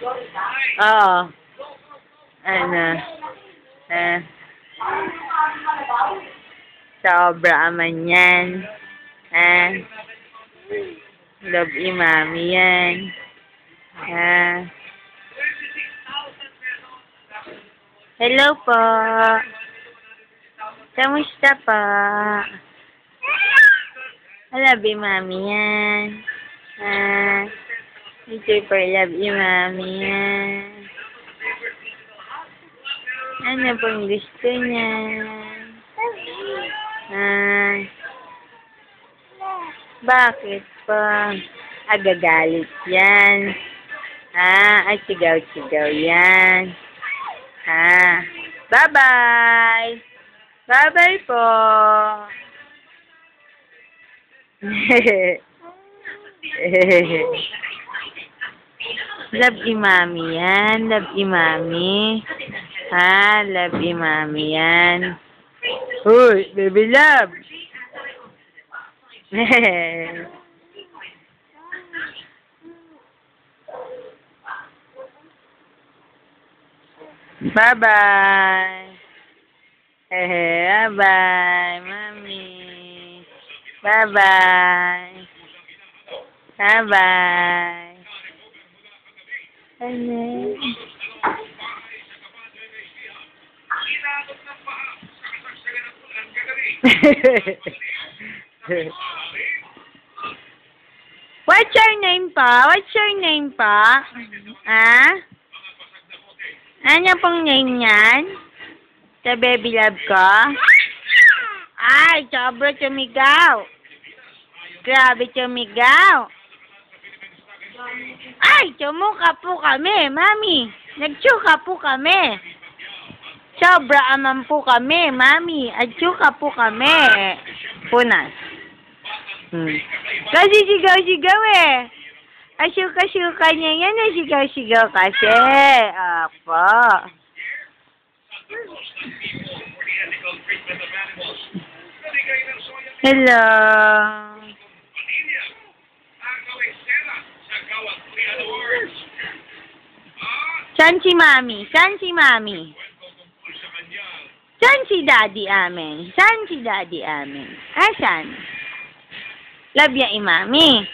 Oo. Ano? Sobra aman yan. Love ni mami yan. Hello po. Kamusta po? Love ni mami yan. Super love ni mami yan. Ano pong gusto niya? Bakit po? Agagalit yan. Ay sigaw-sigaw yan. Bye-bye! Bye-bye po! Love ni mami yan. Love ni mami. Love ni mami yan. Uy, baby love! Bye-bye. Bye-bye, mami. Bye-bye. Bye-bye. Ano? What's your name pa? What's your name pa? Ano pong name niyan? Sa baby love ko? Ay, sobra sumigaw. Grabe sumigaw. Ay, tumuka po kami, mami. Nagtsuka po kami. Sobra aman po kami, mami. Atsuka po kami. Punas. Kasi sigaw-sigaw eh. Asyuka-syuka niya yan, sigaw-sigaw kasi. Apo. Hello. Saan si mami? Saan si mami? Saan si daddy amin? Saan si daddy amin? Saan? Love ya mami.